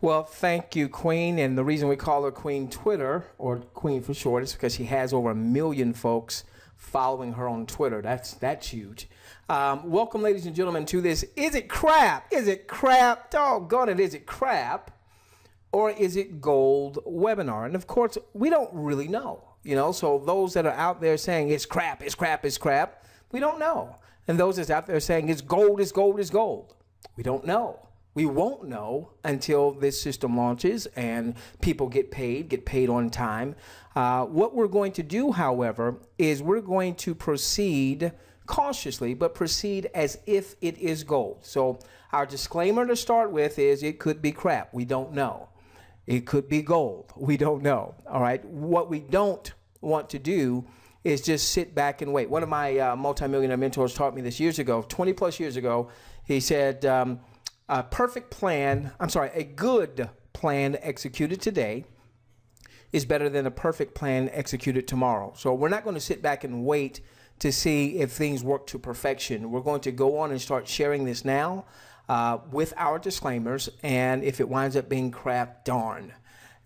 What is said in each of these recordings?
Well, thank you, Queen. And the reason we call her Queen Twitter, or Queen for short, is because she has over 1 million folks following her on Twitter. That's huge. Welcome, ladies and gentlemen, to this Is It Crap? Is it crap? Doggone it, is it crap? Or is it gold webinar? And of course, we don't really know, you know, so those that are out there saying it's crap, it's crap, it's crap, we don't know. And those that's out there saying it's gold, it's gold, it's gold, we don't know. We won't know until this system launches and people get paid on time. What we're going to do, however, is we're going to proceed cautiously, but proceed as if it is gold. So our disclaimer to start with is it could be crap. We don't know. It could be gold. We don't know. All right. What we don't want to do is just sit back and wait. One of my multimillionaire mentors taught me this years ago, 20 plus years ago. He said, a good plan executed today is better than a perfect plan executed tomorrow. So we're not going to sit back and wait to see if things work to perfection. We're going to go on and start sharing this now with our disclaimers. And if it winds up being crap, darn.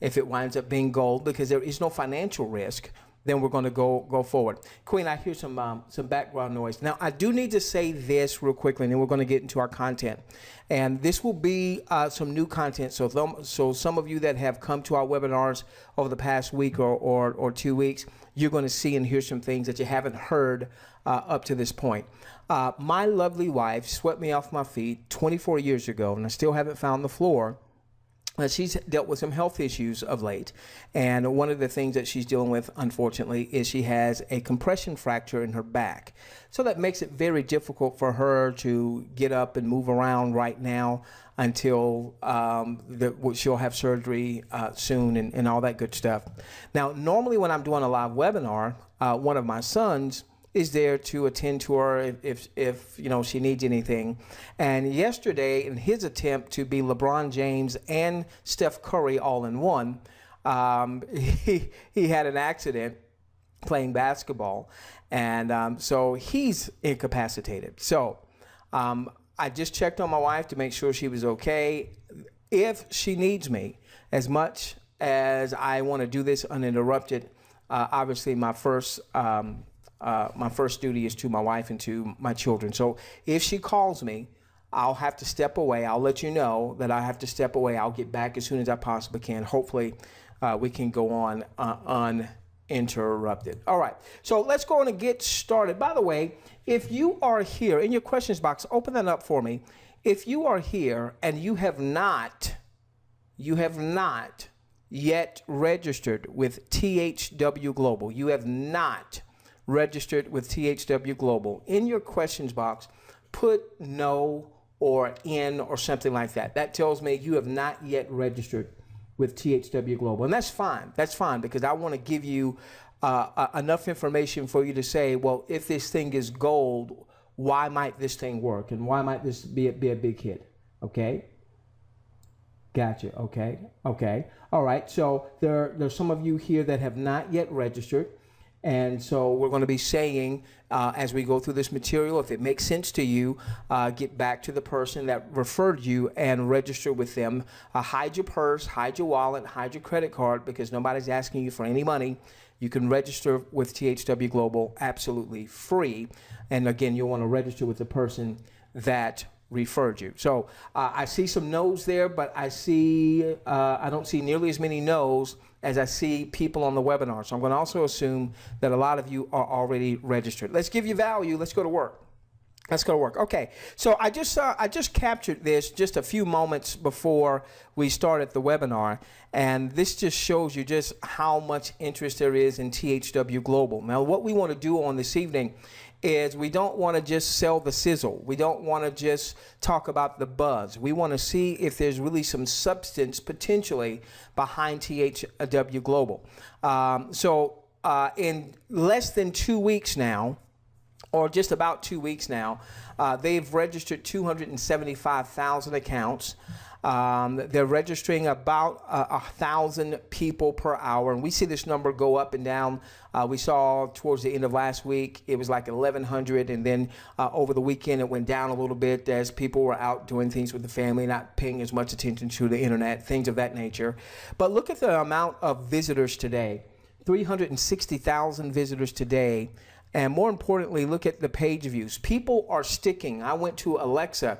If it winds up being gold, because there is no financial risk, then we're going to go forward. Queen, I hear some background noise. Now, I do need to say this real quickly, and then we're going to get into our content. And this will be some new content. So some of you that have come to our webinars over the past week or 2 weeks, you're going to see and hear some things that you haven't heard up to this point. My lovely wife swept me off my feet 24 years ago, and I still haven't found the floor. She's dealt with some health issues of late, and one of the things that she's dealing with, unfortunately, is she has a compression fracture in her back. So that makes it very difficult for her to get up and move around right now until she'll have surgery soon and all that good stuff. Now, normally when I'm doing a live webinar, one of my sons is there to attend to her if you know she needs anything. And yesterday, in his attempt to be LeBron James and Steph Curry all in one, he had an accident playing basketball, and so he's incapacitated. So I just checked on my wife to make sure she was okay. If she needs me, as much as I want to do this uninterrupted, obviously my first duty is to my wife and to my children. So if she calls me, I'll have to step away. I'll let you know that I have to step away. I'll get back as soon as I possibly can. Hopefully we can go on uninterrupted. All right, so let's go on and get started. By the way, if you are here in your questions box, open that up for me. If you are here and you have not yet registered with THW Global, you have not registered with THW Global, in your questions box, put no or in or something like that. That tells me you have not yet registered with THW Global. And that's fine. That's fine, because I want to give you enough information for you to say, well, if this thing is gold, why might this thing work? And why might this be a big hit? Okay. Gotcha. Okay. Okay. All right. So there's some of you here that have not yet registered. And so we're going to be saying, as we go through this material, if it makes sense to you, get back to the person that referred you and register with them. Hide your purse, hide your wallet, hide your credit card, because nobody's asking you for any money. You can register with THW Global absolutely free. And again, you'll want to register with the person that referred you. So I see some no's there, but I don't see nearly as many no's as I see people on the webinar. So I'm going to also assume that a lot of you are already registered. Let's give you value. Let's go to work. Let's go to work. Okay. So I just captured this just a few moments before we started the webinar, and this just shows you just how much interest there is in THW Global. Now, what we want to do on this evening is we don't want to just sell the sizzle. We don't want to just talk about the buzz. We want to see if there's really some substance potentially behind THW Global. In less than 2 weeks now, or just about 2 weeks now, they've registered 275,000 accounts. They're registering about 1,000 people per hour, and we see this number go up and down. We saw towards the end of last week, it was like 1,100, and then over the weekend, it went down a little bit as people were out doing things with the family, not paying as much attention to the internet, things of that nature. But look at the amount of visitors today, 360,000 visitors today. And more importantly, look at the page views. People are sticking. I went to Alexa,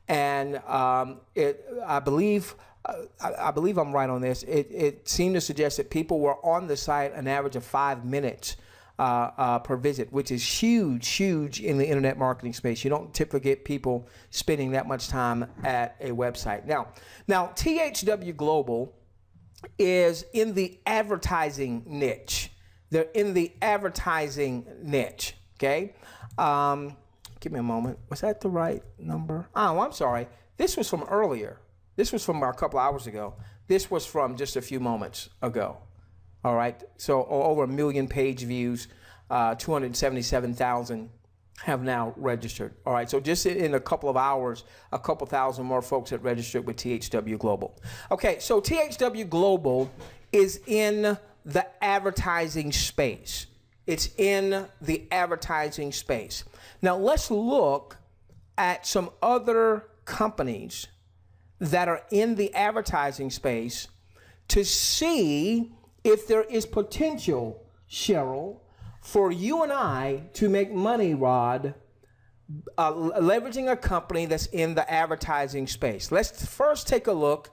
and I believe I'm right on this. It seemed to suggest that people were on the site an average of 5 minutes per visit, which is huge in the internet marketing space. You don't typically get people spending that much time at a website. Now THW Global is in the advertising niche. They're in the advertising niche, okay? Give me a moment. Was that the right number? Oh, I'm sorry. This was from earlier. This was from a couple hours ago. This was from just a few moments ago, all right? So over 1 million page views, 277,000 have now registered, all right? So just in a couple of hours, a couple thousand more folks have registered with THW Global. Okay, so THW Global is in the advertising space. It's in the advertising space. Now let's look at some other companies that are in the advertising space to see if there is potential, Cheryl, for you and I to make money, Rod, leveraging a company that's in the advertising space. Let's first take a look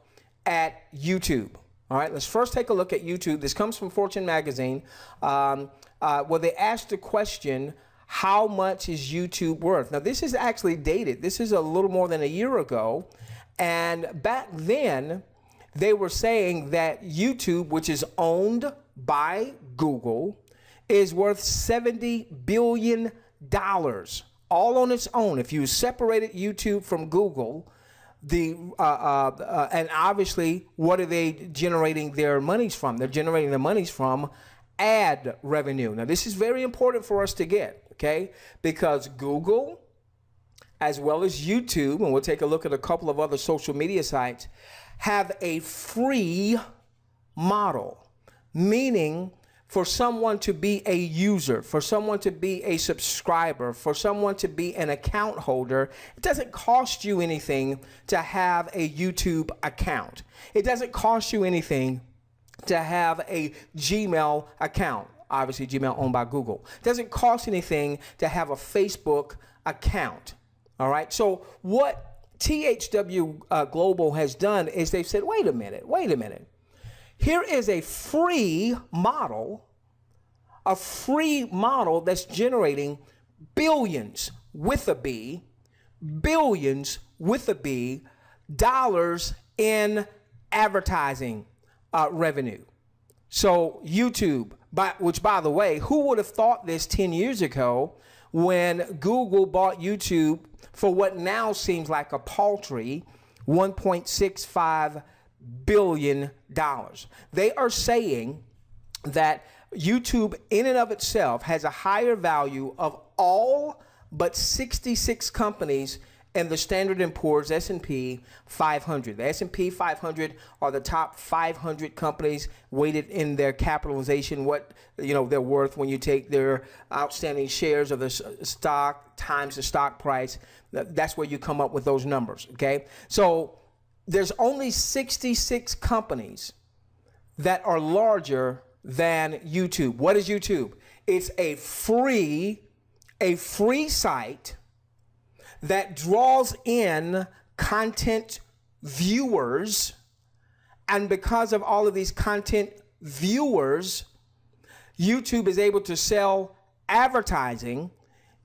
at YouTube. All right, let's first take a look at YouTube. This comes from Fortune magazine, where they asked the question, how much is YouTube worth? Now, this is actually dated. This is a little more than a year ago. And back then, they were saying that YouTube, which is owned by Google, is worth $70 billion all on its own. If you separated YouTube from Google, and obviously, what are they generating their monies from? They're generating their monies from ad revenue. Now, this is very important for us to get, okay? Because Google, as well as YouTube, and we'll take a look at a couple of other social media sites, have a free model, meaning for someone to be a user, for someone to be a subscriber, for someone to be an account holder, it doesn't cost you anything to have a YouTube account. It doesn't cost you anything to have a Gmail account. Obviously, Gmail owned by Google. It doesn't cost anything to have a Facebook account. All right. So what THW Global has done is they've said, wait a minute. Here is a free model that's generating billions with a B dollars in advertising revenue. So YouTube, which by the way, who would have thought this 10 years ago when Google bought YouTube for what now seems like a paltry $1.65 billion. They are saying that YouTube in and of itself has a higher value of all but 66 companies in the Standard & Poor's S&P 500. The S&P 500 are the top 500 companies weighted in their capitalization, what they're worth when you take their outstanding shares of the stock times the stock price. That's where you come up with those numbers, okay? So there's only 66 companies that are larger than YouTube. What is YouTube? It's a free site that draws in content viewers, and because of all of these content viewers, YouTube is able to sell advertising,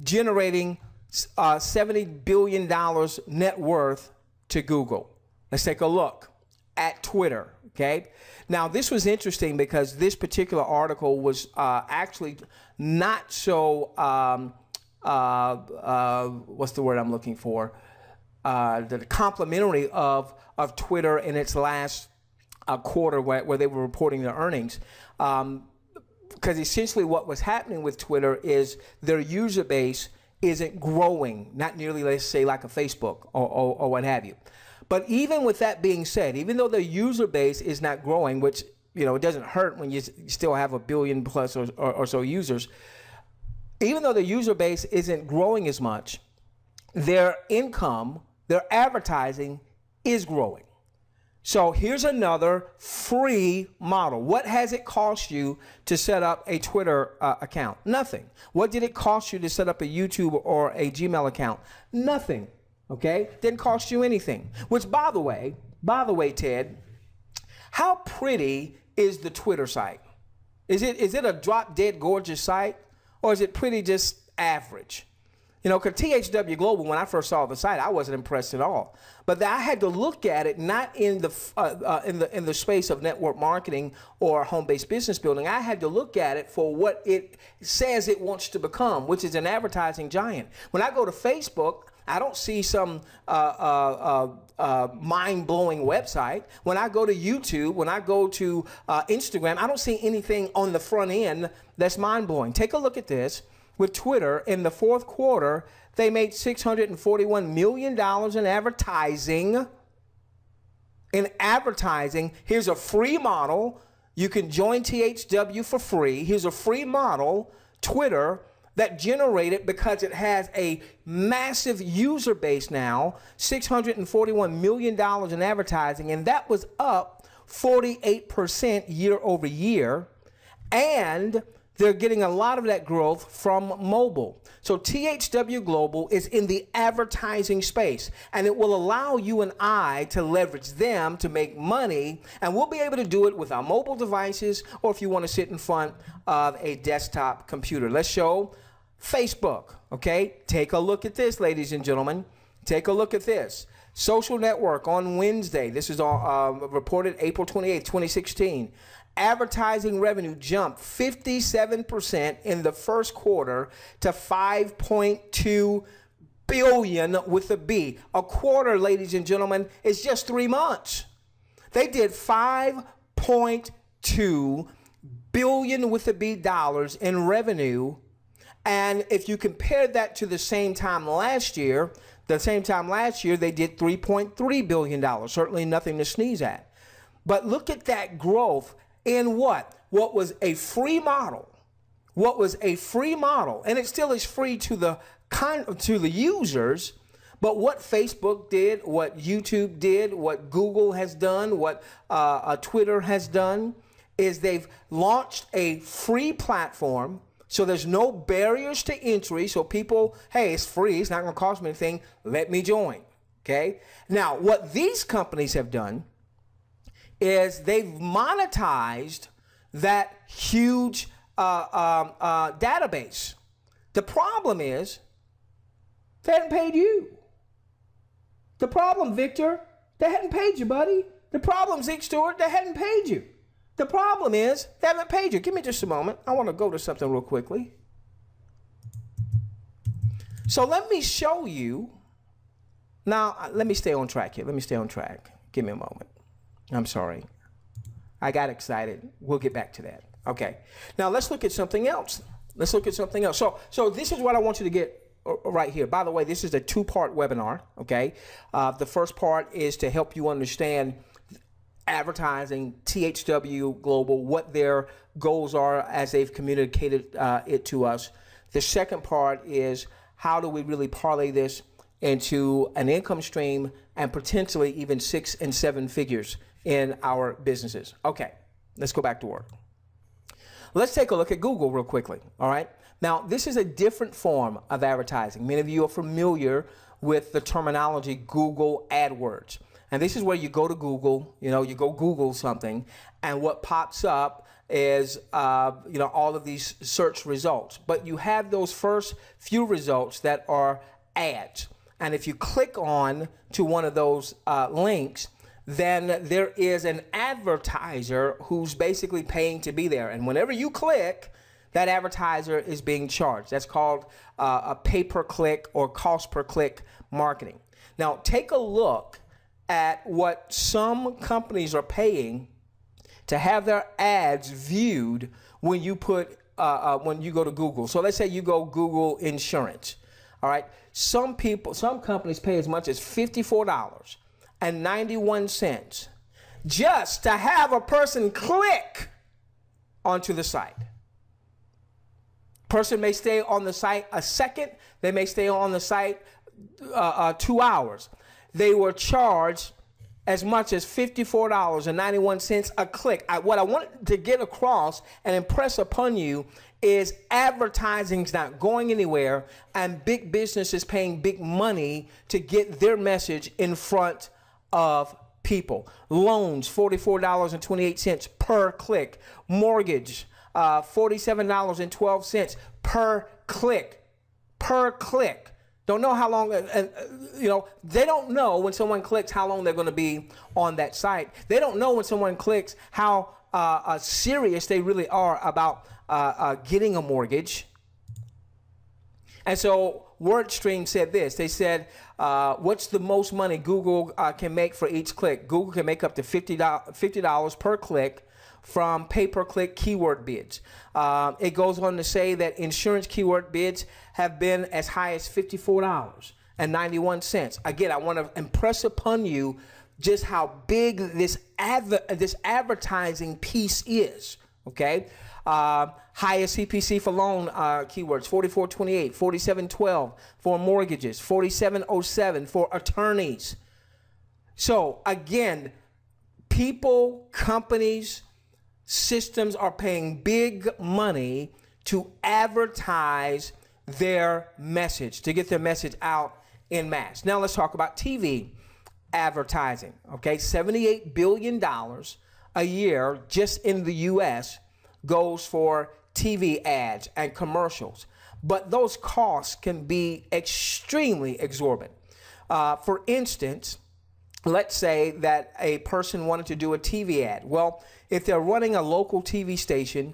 generating $70 billion net worth to Google. Let's take a look at Twitter, okay? Now, this was interesting because this particular article was actually not so, what's the word I'm looking for? The complimentary of Twitter in its last quarter where they were reporting their earnings. Because essentially what was happening with Twitter is their user base isn't growing, not nearly, let's say, like a Facebook or what have you. But even with that being said, even though the user base is not growing, which, you know, it doesn't hurt when you still have 1 billion plus or so users, even though the user base isn't growing as much, their income, their advertising is growing. So here's another free model. What has it cost you to set up a Twitter account? Nothing. What did it cost you to set up a YouTube or a Gmail account? Nothing. Okay? Didn't cost you anything. Which, by the way, Ted, how pretty is the Twitter site? Is it a drop dead gorgeous site, or is it pretty just average? You know, because THW Global, when I first saw the site, I wasn't impressed at all. But I had to look at it not in the space of network marketing or home-based business building. I had to look at it for what it says it wants to become, which is an advertising giant. When I go to Facebook, I don't see some mind-blowing website. When I go to YouTube, when I go to Instagram, I don't see anything on the front end that's mind-blowing. Take a look at this. With Twitter, in the fourth quarter, they made $641 million in advertising. Here's a free model. You can join THW for free. Here's a free model, Twitter, that generated, because it has a massive user base now, $641 million in advertising, and that was up 48% year over year. And they're getting a lot of that growth from mobile. So THW Global is in the advertising space, and it will allow you and I to leverage them to make money, and we'll be able to do it with our mobile devices, or if you want to sit in front of a desktop computer. Let's show Facebook, okay? Take a look at this, ladies and gentlemen. Take a look at this. Social network on Wednesday. This is reported April 28th, 2016. Advertising revenue jumped 57% in the first quarter to $5.2 billion with a B. A quarter, ladies and gentlemen, is just 3 months. They did $5.2 billion with a B dollars in revenue. And if you compare that to the same time last year, they did $3.3 billion. Certainly nothing to sneeze at. But look at that growth. In what was a free model, and it still is free to the users, but what Facebook did, what YouTube did, what Google has done, what Twitter has done, is they've launched a free platform, so there's no barriers to entry, so people, hey, it's free, it's not going to cost me anything, let me join, okay? Now, what these companies have done is they've monetized that huge database. The problem is they hadn't paid you. The problem, Victor, they hadn't paid you, buddy. The problem, Zeke Stewart, they hadn't paid you. The problem is they haven't paid you. Give me just a moment. I want to go to something real quickly. So let me show you. Now, let me stay on track here. Let me stay on track. Give me a moment. I'm sorry. I got excited. We'll get back to that. Okay. Now let's look at something else. So this is what I want you to get right here. By the way, this is a two-part webinar. Okay. The first part is to help you understand advertising, THW Global, what their goals are as they've communicated it to us. The second part is how do we really parlay this into an income stream and potentially even 6 and 7 figures in our businesses. Okay, let's go back to work. Let's take a look at Google real quickly, all right? Now, this is a different form of advertising. Many of you are familiar with the terminology Google AdWords. And this is where you go to Google, you go Google something, and what pops up is, all of these search results. But you have those first few results that are ads. And if you click on to one of those links, then there is an advertiser who's basically paying to be there. And whenever you click, that advertiser is being charged. That's called a pay-per-click or cost-per-click marketing. Now, take a look at what some companies are paying to have their ads viewed when you go to Google. So let's say you go Google insurance. All right. Some companies pay as much as $54. $2,299.91 just to have a person click onto the site. Person may stay on the site a second. They may stay on the site 2 hours. They were charged as much as $54.91 a click. What I want to get across and impress upon you is advertising's not going anywhere, and big business is paying big money to get their message in front of people. Loans, $44.28 per click. Mortgage, $47.12 per click. Per click. Don't know how long, you know, they don't know when someone clicks how long they're going to be on that site. They don't know when someone clicks how serious they really are about getting a mortgage. And so WordStream said this. They said, what's the most money Google can make for each click? Google can make up to $50 per click from pay-per-click keyword bids. It goes on to say that insurance keyword bids have been as high as $54.91. Again, I want to impress upon you just how big this advertising piece is, okay? Highest CPC for loan keywords, $44.28, $47.12 for mortgages, $47.07 for attorneys. So again, people, companies, systems are paying big money to advertise their message, to get their message out in mass. Now let's talk about TV advertising, okay? $78 billion a year just in the US goes for TV ads and commercials, but those costs can be extremely exorbitant. For instance, let's say that a person wanted to do a TV ad. Well, if they're running a local TV station,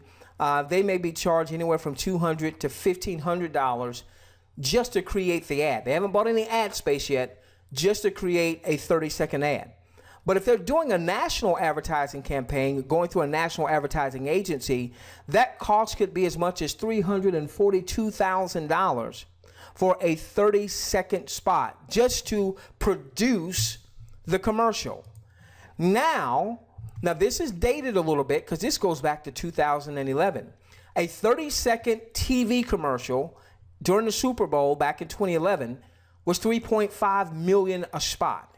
they may be charged anywhere from $200 to $1,500 just to create the ad. They haven't bought any ad space yet, just to create a 30-second ad. But if they're doing a national advertising campaign, going through a national advertising agency, that cost could be as much as $342,000 for a 30-second spot just to produce the commercial. Now this is dated a little bit because this goes back to 2011. A 30-second TV commercial during the Super Bowl back in 2011 was $3.5 million a spot.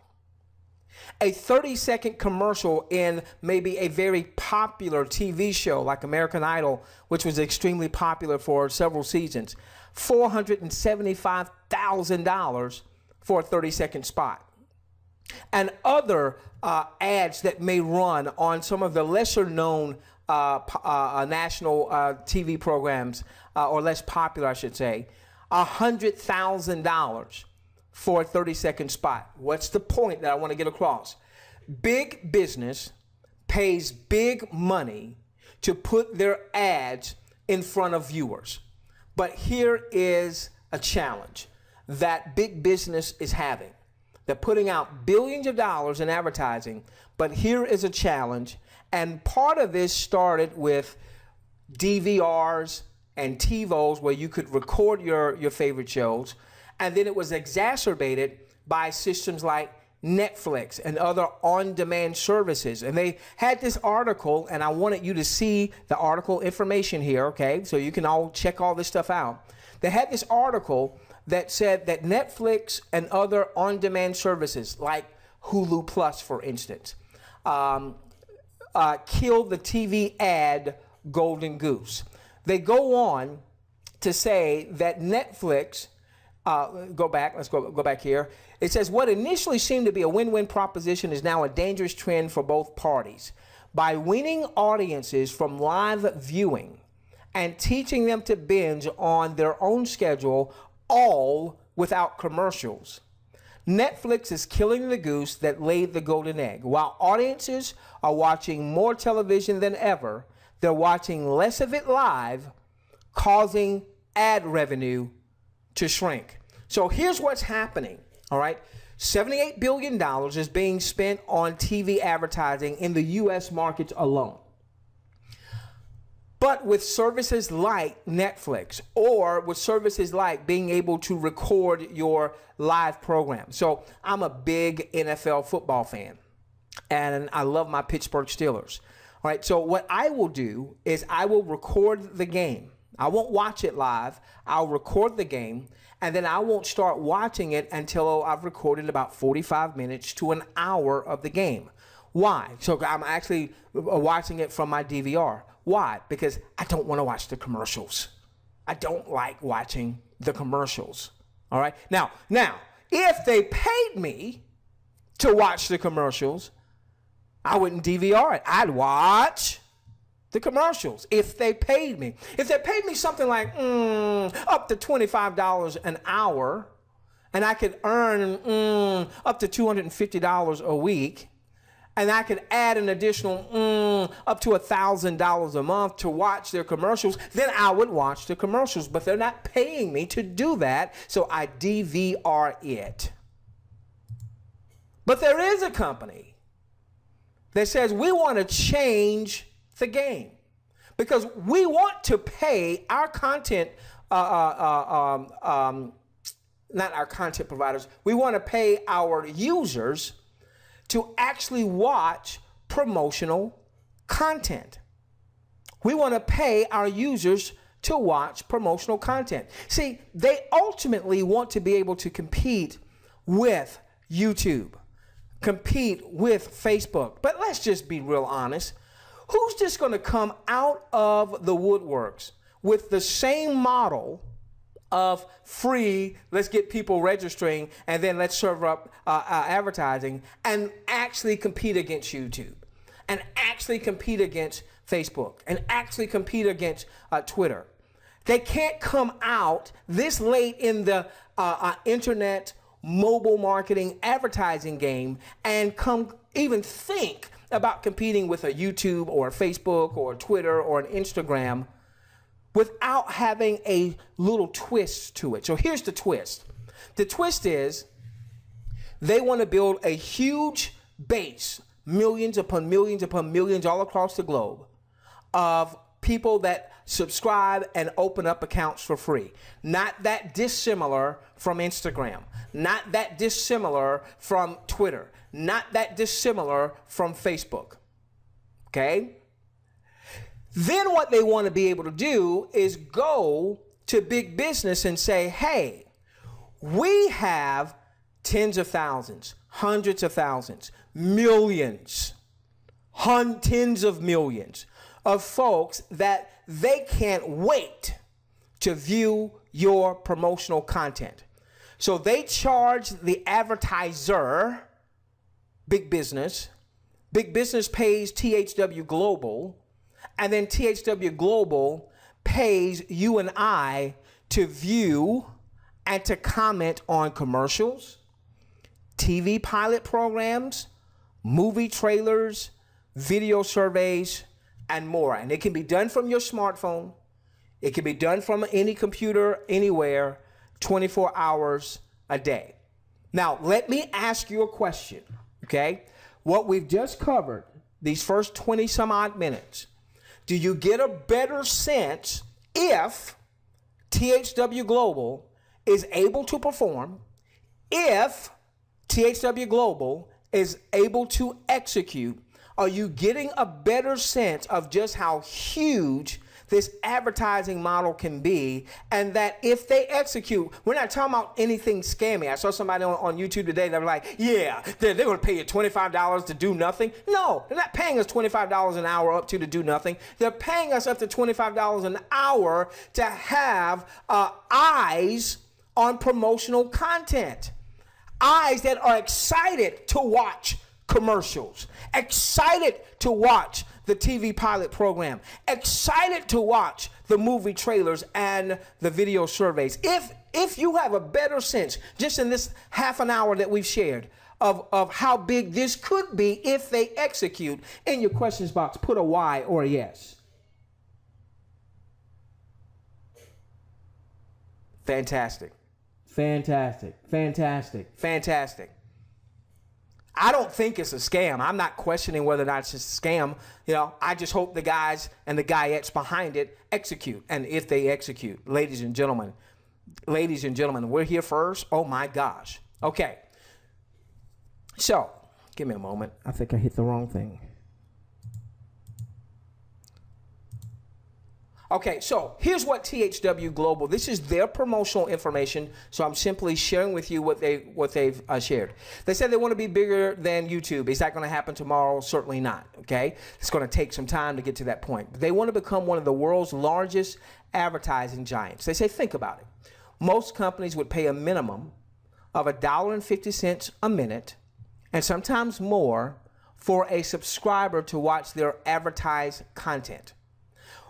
A 30-second commercial in maybe a very popular TV show like American Idol, which was extremely popular for several seasons, $475,000 for a 30-second spot. And other ads that may run on some of the lesser known national TV programs, or less popular, I should say, $100,000 for a 30-second spot. What's the point that I want to get across? Big business pays big money to put their ads in front of viewers. But here is a challenge that big business is having. They're putting out billions of dollars in advertising, but here is a challenge. And part of this started with DVRs and TiVos where you could record your favorite shows. And then it was exacerbated by systems like Netflix and other on-demand services. And they had this article, and I wanted you to see the article information here, okay? So you can all check all this stuff out. They had this article that said that Netflix and other on-demand services like Hulu Plus, for instance, killed the TV ad golden goose. They go on to say that Netflix, let's go back here. It says what initially seemed to be a win-win proposition is now a dangerous trend for both parties. By weaning audiences from live viewing and teaching them to binge on their own schedule, all without commercials, Netflix is killing the goose that laid the golden egg. While audiences are watching more television than ever, they're watching less of it live, causing ad revenue to shrink. So here's what's happening, all right? $78 billion is being spent on TV advertising in the U.S. markets alone. But with services like Netflix or with services like being able to record your live program. So I'm a big NFL football fan and I love my Pittsburgh Steelers. All right, so what I will do is I will record the game. I won't watch it live. I'll record the game, and then I won't start watching it until I've recorded about 45 minutes to an hour of the game. Why? So I'm actually watching it from my DVR. Why? Because I don't want to watch the commercials. I don't like watching the commercials. All right? Now, if they paid me to watch the commercials, I wouldn't DVR it. I'd watch the commercials if they paid me. If they paid me something like up to $25 an hour, and I could earn up to $250 a week, and I could add an additional up to $1,000 a month to watch their commercials, then I would watch the commercials. But they're not paying me to do that, so I DVR it. But there is a company that says we want to change the game because we want to pay our content, not our content providers, we want to pay our users to actually watch promotional content. We want to pay our users to watch promotional content. See, they ultimately want to be able to compete with YouTube, compete with Facebook. But let's just be real honest. Who's just going to come out of the woodworks with the same model of free, let's get people registering, and then let's serve up advertising, and actually compete against YouTube, and actually compete against Facebook, and actually compete against Twitter? They can't come out this late in the internet mobile marketing advertising game and come even think about competing with a YouTube or a Facebook or a Twitter or an Instagram without having a little twist to it. So here's the twist. The twist is they want to build a huge base, millions upon millions all across the globe, of people that subscribe and open up accounts for free. Not that dissimilar from Instagram, not that dissimilar from Twitter, not that dissimilar from Facebook. Okay? Then what they want to be able to do is go to big business and say, hey, we have tens of thousands, hundreds of thousands, millions, tens of millions of folks that they can't wait to view your promotional content. So they charge the advertiser, big business pays THW Global, and then THW Global pays you and I to view and to comment on commercials, TV pilot programs, movie trailers, video surveys, and more. And it can be done from your smartphone. It can be done from any computer, anywhere, 24 hours a day. Now, let me ask you a question, okay? What we've just covered, these first 20 some odd minutes, do you get a better sense if THW Global is able to perform, if THW Global is able to execute? Are you getting a better sense of just how huge this advertising model can be, and that if they execute, we're not talking about anything scammy. I saw somebody on YouTube today that were like, yeah, they're going to pay you $25 to do nothing. No, they're not paying us $25 an hour up to do nothing. They're paying us up to $25 an hour to have eyes on promotional content. Eyes that are excited to watch commercials, excited to watch the TV pilot program, excited to watch the movie trailers and the video surveys. If you have a better sense, just in this half an hour that we've shared, of how big this could be if they execute, in your questions box, put a Y or a yes. Fantastic. Fantastic. Fantastic. Fantastic. I don't think it's a scam. I'm not questioning whether or not it's a scam. You know, I just hope the guys and the guyettes behind it execute. And if they execute, ladies and gentlemen, we're here first. Oh my gosh. Okay. So, give me a moment. I think I hit the wrong thing. Okay, so here's what THW Global, this is their promotional information, so I'm simply sharing with you what they've shared. They said they want to be bigger than YouTube. Is that going to happen tomorrow? Certainly not, okay? It's going to take some time to get to that point. But they want to become one of the world's largest advertising giants. They say, think about it. Most companies would pay a minimum of $1.50 a minute, and sometimes more, for a subscriber to watch their advertised content,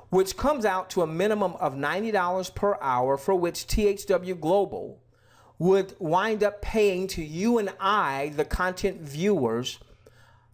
which comes out to a minimum of $90 per hour, for which THW Global would wind up paying to you and I, the content viewers,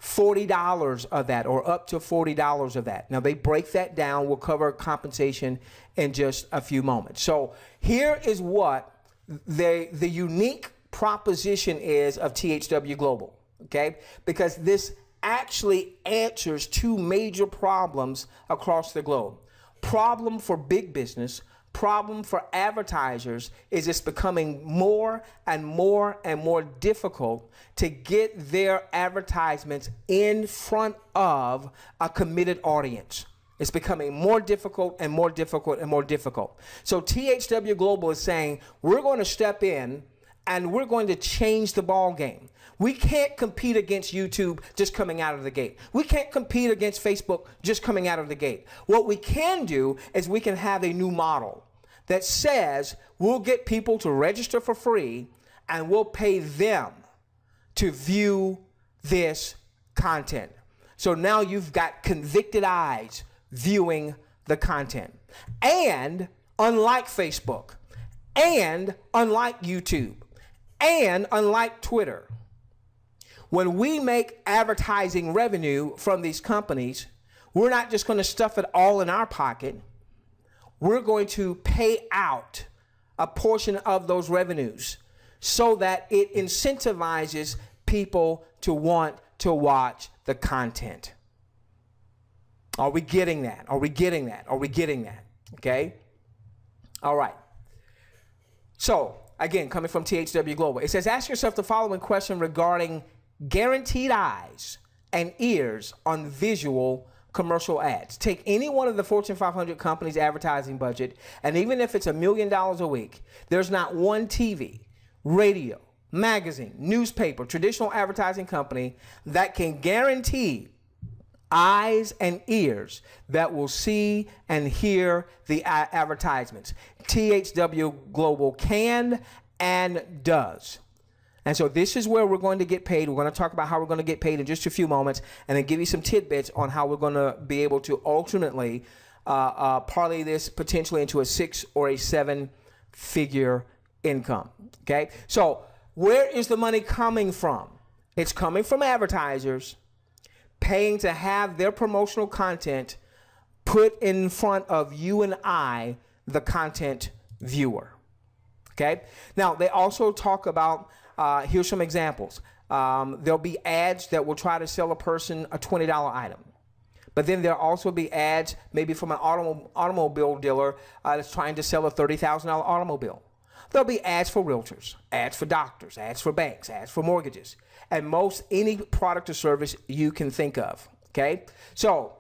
$40 of that, or up to $40 of that. Now, they break that down. We'll cover compensation in just a few moments. So here is what the unique proposition is of THW Global, okay? Because this actually answers two major problems across the globe. Problem for big business, problem for advertisers is it's becoming more and more and more difficult to get their advertisements in front of a committed audience. It's becoming more difficult and more difficult and more difficult. So THW Global is saying, we're going to step in and we're going to change the ball game. We can't compete against YouTube just coming out of the gate. We can't compete against Facebook just coming out of the gate. What we can do is we can have a new model that says we'll get people to register for free and we'll pay them to view this content. So now you've got convicted eyes viewing the content. And unlike Facebook, and unlike YouTube, and unlike Twitter, when we make advertising revenue from these companies, we're not just going to stuff it all in our pocket. We're going to pay out a portion of those revenues so that it incentivizes people to want to watch the content. Are we getting that? Are we getting that? Are we getting that? Okay? All right. So, again, coming from THW Global, it says, ask yourself the following question regarding guaranteed eyes and ears on visual commercial ads. Take any one of the Fortune 500 companies' advertising budget, and even if it's $1 million a week, there's not one TV, radio, magazine, newspaper, traditional advertising company that can guarantee eyes and ears that will see and hear the advertisements. THW Global can and does. And so this is where we're going to get paid. We're going to talk about how we're going to get paid in just a few moments, and then give you some tidbits on how we're going to be able to ultimately parlay this potentially into a 6 or a 7-figure income. Okay, so where is the money coming from? It's coming from advertisers paying to have their promotional content put in front of you and I, the content viewer. Okay, now they also talk about, here's some examples. There'll be ads that will try to sell a person a $20 item. But then there'll also be ads maybe from an automobile dealer that's trying to sell a $30,000 automobile. There'll be ads for realtors, ads for doctors, ads for banks, ads for mortgages, and most any product or service you can think of, okay? So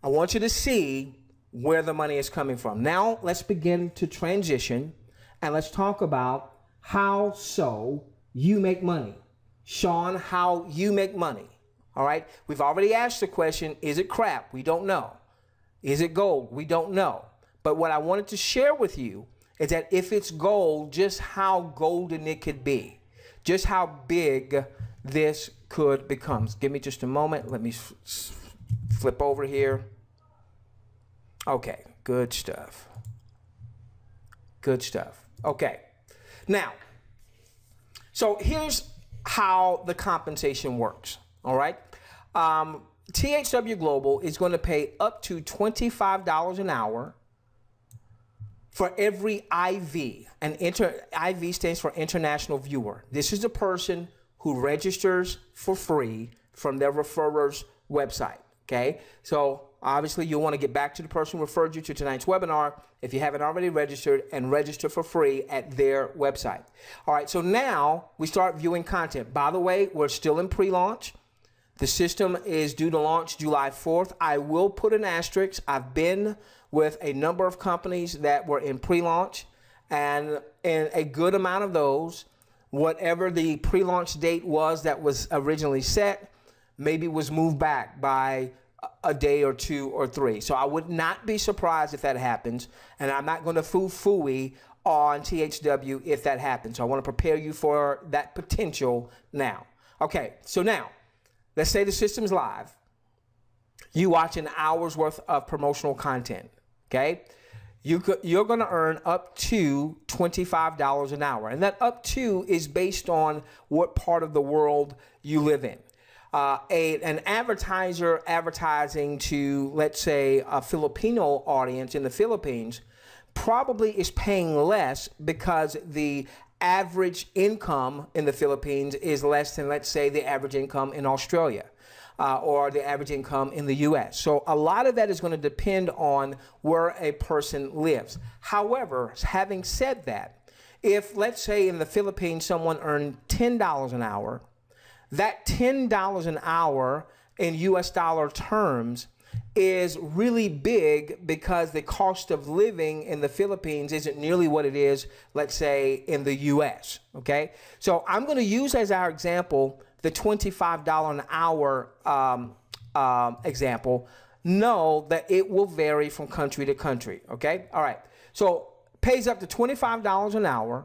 I want you to see where the money is coming from. Now let's begin to transition, and let's talk about how so you make money. Sean, how you make money, all right? We've already asked the question, is it crap? We don't know. Is it gold? We don't know. But what I wanted to share with you is that if it's gold, just how golden it could be, just how big this could become. Give me just a moment. Let me flip over here. Okay, good stuff. Good stuff. Okay, now, so here's how the compensation works, all right? THW Global is going to pay up to $25 an hour for every IV, and IV stands for international viewer. This is the person who registers for free from their referrer's website, okay? So obviously you'll want to get back to the person who referred you to tonight's webinar if you haven't already registered, and register for free at their website. All right, so now we start viewing content. By the way, we're still in pre-launch. The system is due to launch July 4th. I will put an asterisk. I've been with a number of companies that were in pre-launch, and in a good amount of those, whatever the pre-launch date was that was originally set, maybe was moved back by a day or 2 or 3. So I would not be surprised if that happens, and I'm not going to foo-fooey on THW if that happens. So I want to prepare you for that potential now. Okay, so now, let's say the system's live. You watch an hour's worth of promotional content, okay? You're going to earn up to $25 an hour, and that up to is based on what part of the world you live in. An advertiser advertising to, let's say, a Filipino audience in the Philippines probably is paying less because the average income in the Philippines is less than, let's say, the average income in Australia or the average income in the US. So a lot of that is going to depend on where a person lives. However, having said that, if, let's say, in the Philippines someone earned $10 an hour, that $10 an hour in US dollar terms is really big because the cost of living in the Philippines isn't nearly what it is, let's say, in the US, okay? So I'm going to use as our example the $25 an hour example. Know that it will vary from country to country, okay? All right, so pays up to $25 an hour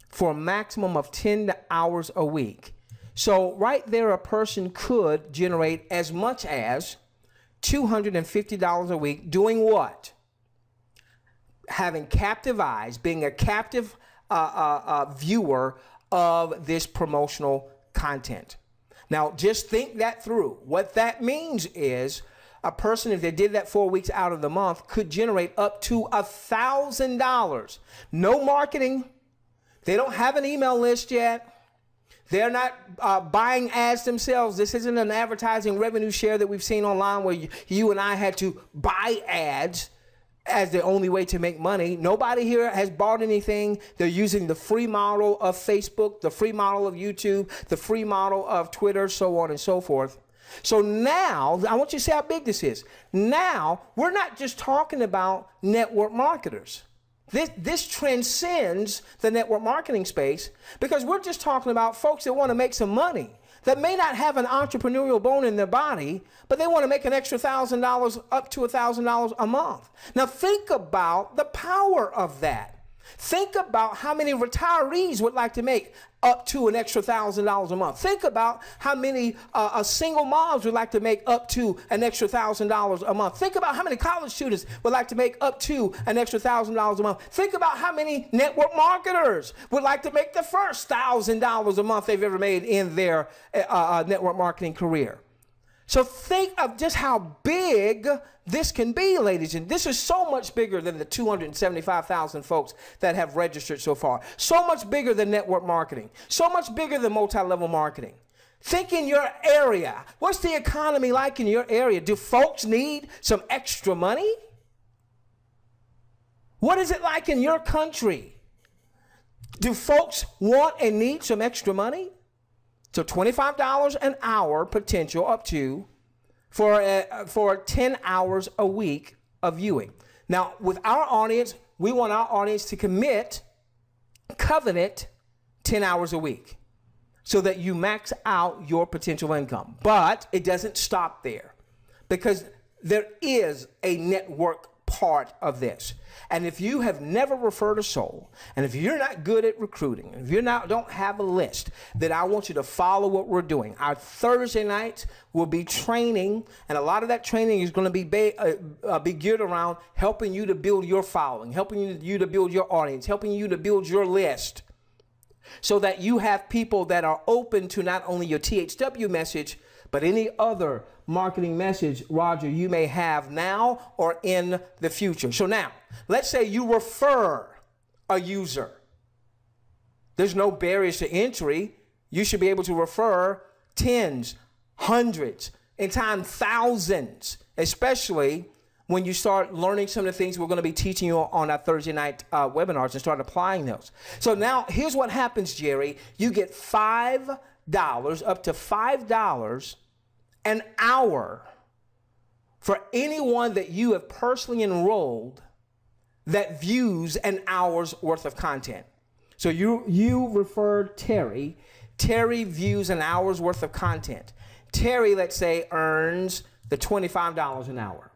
for a maximum of 10 hours a week. So right there, a person could generate as much as $250 a week doing what? Having captive eyes, being a captive viewer of this promotional content. Now, just think that through. What that means is a person, if they did that 4 weeks out of the month, could generate up to $1,000. No marketing. They don't have an email list yet. They're not buying ads themselves. This isn't an advertising revenue share that we've seen online where you and I had to buy ads as the only way to make money. Nobody here has bought anything. They're using the free model of Facebook, the free model of YouTube, the free model of Twitter, so on and so forth. So now, I want you to see how big this is. Now, we're not just talking about network marketers. This transcends the network marketing space because we're just talking about folks that want to make some money, that may not have an entrepreneurial bone in their body, but they want to make an extra $1,000 up to $1,000 a month. Now think about the power of that. Think about how many retirees would like to make up to an extra $1,000 a month. Think about how many single moms would like to make up to an extra $1,000 a month. Think about how many college students would like to make up to an extra $1,000 a month. Think about how many network marketers would like to make the first $1,000 a month they've ever made in their network marketing career. So think of just how big this can be, ladies and this is so much bigger than the 275,000 folks that have registered so far. So much bigger than network marketing. So much bigger than multi-level marketing. Think in your area. What's the economy like in your area? Do folks need some extra money? What is it like in your country? Do folks want and need some extra money? So $25 an hour potential up to for 10 hours a week of viewing. Now, with our audience, we want our audience to covenant 10 hours a week so that you max out your potential income. But it doesn't stop there because there is a network part of this. And if you have never referred a soul, and if you're not good at recruiting, if you don't have a list, then I want you to follow what we're doing. Our Thursday nights will be training, and a lot of that training is going to be geared around helping you to build your following, helping you to build your audience, helping you to build your list, so that you have people that are open to not only your THW message, but any other marketing message, Roger, you may have now or in the future. So now, let's say you refer a user. There's no barriers to entry. you should be able to refer tens, hundreds, in time thousands, especially when you start learning some of the things we're going to be teaching you on our Thursday night webinars and start applying those. So now here's what happens, Jerry. You get $5, up to $5 an hour for anyone that you have personally enrolled that views an hour's worth of content. So you referred Terry. Terry views an hour's worth of content. Terry, let's say, earns the $25 an hour.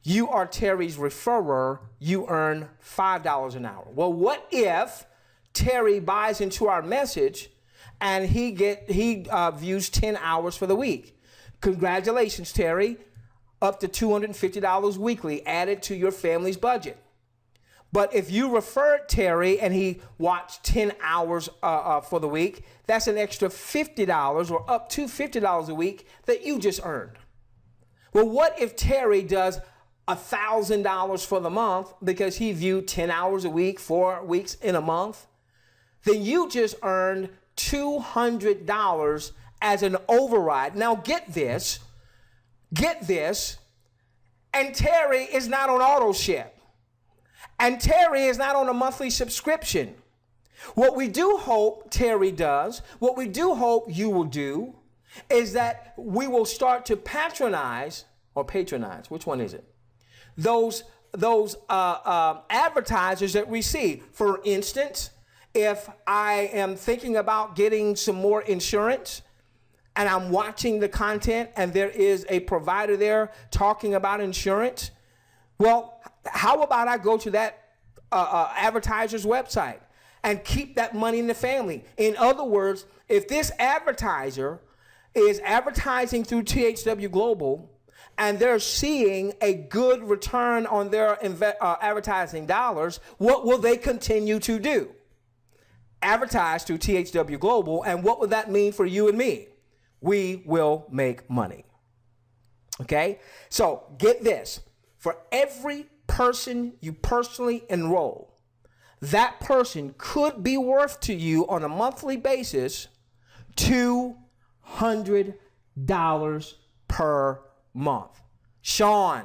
You are Terry's referrer, you earn $5 an hour. Well, what if Terry buys into our message and he views 10 hours for the week? Congratulations, Terry, up to $250 weekly added to your family's budget. But if you referred Terry and he watched 10 hours for the week, that's an extra $50 or up to $50 a week that you just earned. Well, what if Terry does $1,000 for the month because he viewed 10 hours a week, 4 weeks in a month? Then you just earned $200 as an override. Now get this, and Terry is not on auto ship. And Terry is not on a monthly subscription. What we do hope Terry does, what we do hope you will do, is that we will start to patronize, which one is it? Those advertisers that we see. For instance, if I am thinking about getting some more insurance and I'm watching the content and there is a provider there talking about insurance, well, how about I go to that advertiser's website and keep that money in the family? In other words, if this advertiser is advertising through THW Global and they're seeing a good return on their advertising dollars, what will they continue to do? Advertise through THW Global, and what would that mean for you and me? We will make money. Okay? So get this. For every person you personally enroll, that person could be worth to you on a monthly basis $200 per month. Sean,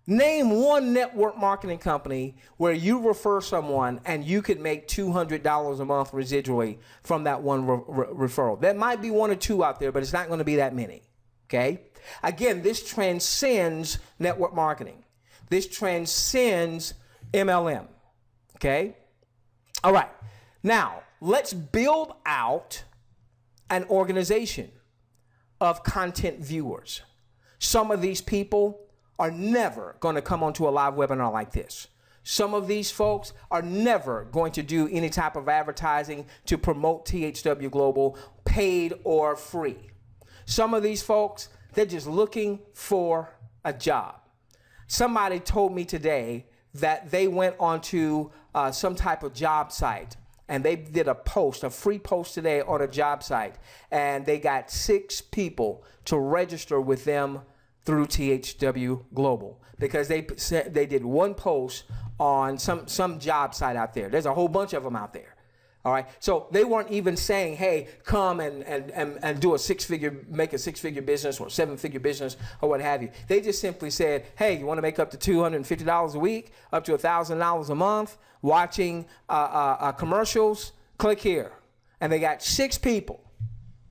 name one network marketing company where you refer someone and you could make $200 a month residually from that one referral. There might be one or two out there, but it's not going to be that many. Okay? Again, this transcends network marketing. This transcends MLM. Okay? All right. Now, let's build out an organization of content viewers. Some of these people are never going to come onto a live webinar like this. Some of these folks are never going to do any type of advertising to promote THW Global, paid or free. Some of these folks, they're just looking for a job. Somebody told me today that they went onto some type of job site and they did a post, a free post today on a job site, and they got 6 people to register with them through THW Global because they did one post on some job site out there. There's a whole bunch of them out there. All right, so they weren't even saying, hey, come and do a make a six-figure business or 7-figure business or what have you. They just simply said, hey, you want to make up to $250 a week, up to $1,000 a month, watching commercials? Click here. And they got 6 people.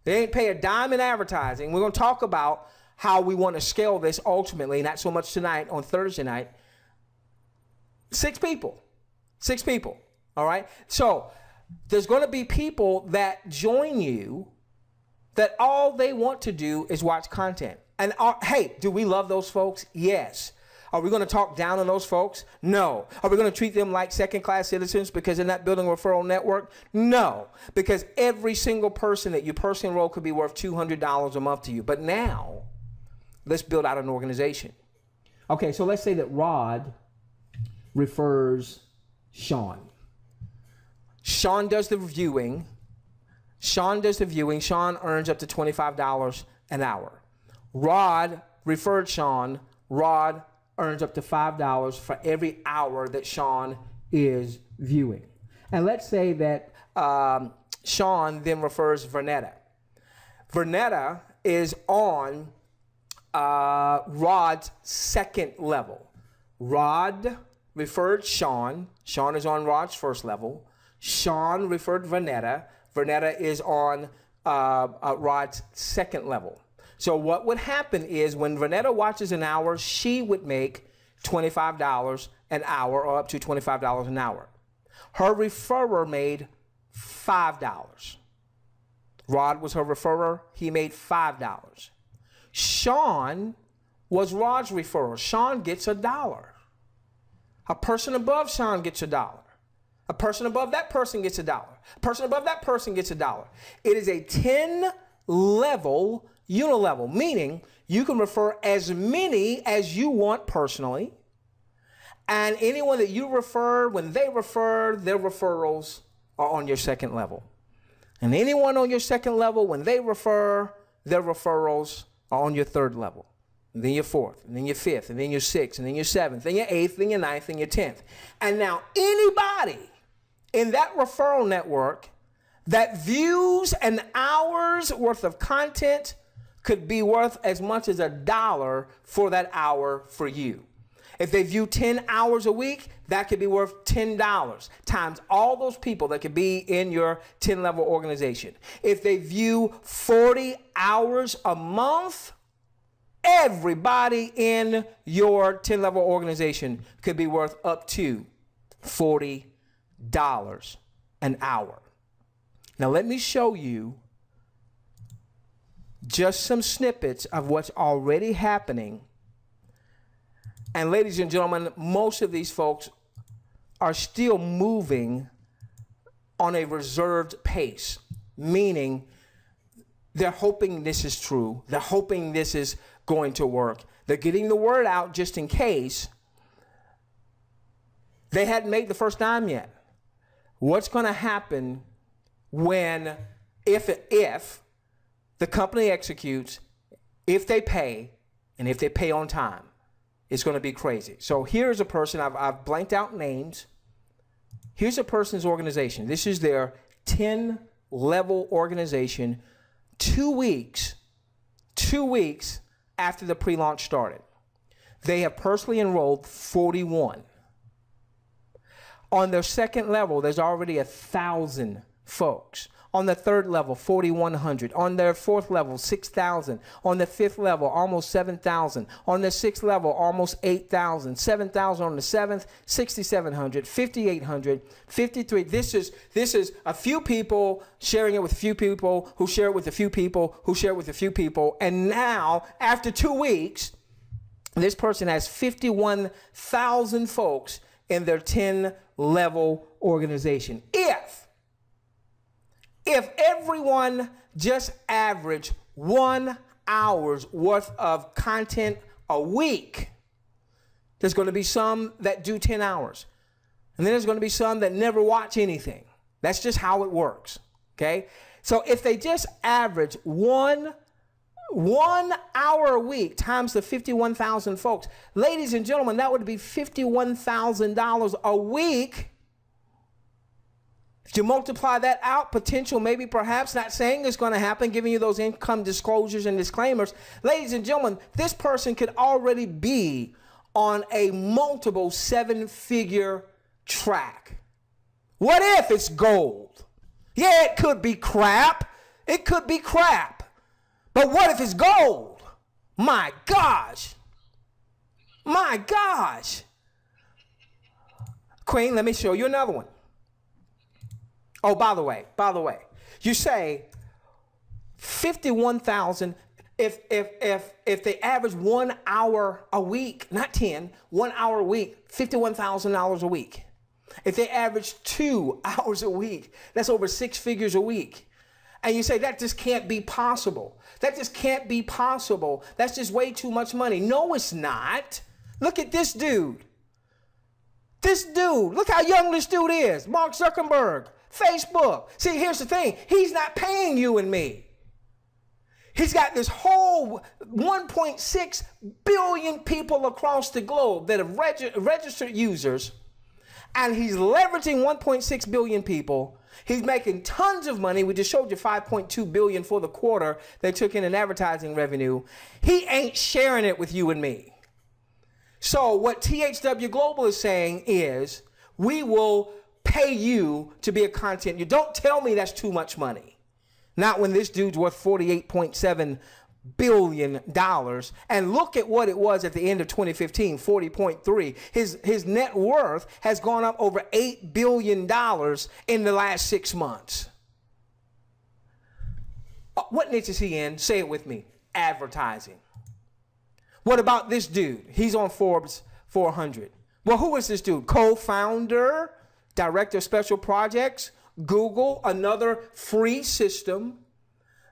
They ain't pay a dime in advertising. We're going to talk about how we want to scale this ultimately, not so much tonight, on Thursday night. 6 people. 6 people. All right, so there's going to be people that join you that all they want to do is watch content. And hey, do we love those folks? Yes. Are we going to talk down on those folks? No. Are we going to treat them like second-class citizens because they're not building a referral network? No. Because every single person that you personally enroll could be worth $200 a month to you. But now, let's build out an organization. Okay, so let's say that Rod refers Sean. Sean does the viewing. Sean earns up to $25 an hour. Rod referred Sean. Rod earns up to $5 for every hour that Sean is viewing. And let's say that Sean then refers Vernetta. Vernetta is on Rod's second level. Rod referred Sean. Sean is on Rod's first level. Sean referred Vernetta. Vernetta is on Rod's second level. So what would happen is when Vernetta watches an hour, she would make $25 an hour, or up to $25 an hour. Her referrer made $5. Rod was her referrer. He made $5. Sean was Rod's referrer. Sean gets $1. A person above Sean gets $1. A person above that person gets $1. A person above that person gets $1. It is a 10-level unilevel, meaning you can refer as many as you want personally, and anyone that you refer, when they refer, their referrals are on your second level. And anyone on your second level, when they refer, their referrals are on your third level. And then your fourth, and then your fifth, and then your sixth, and then your seventh, then your eighth, then your ninth, and your 10th. And now anybody in that referral network that views an hour's worth of content could be worth as much as $1 for that hour for you. If they view 10 hours a week, that could be worth $10 times all those people that could be in your 10-level organization. If they view 40 hours a month, everybody in your 10-level organization could be worth up to $40 an hour. Now let me show you just some snippets of what's already happening. And ladies and gentlemen, most of these folks are still moving on a reserved pace, meaning they're hoping this is true. They're hoping this is going to work. They're getting the word out just in case. They hadn't made the first dime yet. What's going to happen when, if the company executes, if they pay, and if they pay on time? It's going to be crazy. So here's a person, I've blanked out names. Here's a person's organization. This is their 10-level organization 2 weeks after the pre-launch started. They have personally enrolled 41. On their second level, there's already 1,000 folks. On the third level, 4,100. On their fourth level, 6,000. On the fifth level, almost 7,000. On the sixth level, almost 8,000. 7,000 on the seventh, 6,700, 5,800, 53. This is a few people sharing it with a few people who share it with a few people who share it with a few people. And now, after 2 weeks, this person has 51,000 folks in their 10-level organization. If everyone just averaged 1 hour's worth of content a week, there's going to be some that do 10 hours. And then there's going to be some that never watch anything. That's just how it works, okay? So if they just average one hour a week times the 51,000 folks, ladies and gentlemen, that would be $51,000 a week. If you multiply that out, potential, maybe, perhaps, not saying it's going to happen, giving you those income disclosures and disclaimers. Ladies and gentlemen, this person could already be on a multiple 7-figure track. What if it's gold? Yeah, it could be crap. It could be crap. But what if it's gold? My gosh. My gosh. Queen, let me show you another one. Oh, by the way, you say 51,000, if they average 1 hour a week, not 10, 1 hour a week, $51,000 a week. If they average 2 hours a week, that's over 6 figures a week. And you say, that just can't be possible. That just can't be possible. That's just way too much money. No, it's not. Look at this dude. This dude, look how young this dude is. Mark Zuckerberg. Facebook. See, here's the thing. He's not paying you and me. He's got this whole 1.6 billion people across the globe that have registered users, And he's leveraging 1.6 billion people. He's making tons of money. We just showed you 5.2 billion for the quarter they took in advertising revenue. He ain't sharing it with you and me. So what THW Global is saying is, we will pay you to be a content. You don't tell me that's too much money. Not when this dude's worth $48.7 billion. And look at what it was at the end of 2015, 40.3. His net worth has gone up over $8 billion in the last 6 months. What niche is he in? Say it with me. Advertising. What about this dude? He's on Forbes 400. Well, who is this dude? Co-founder, director of special projects, Google, another free system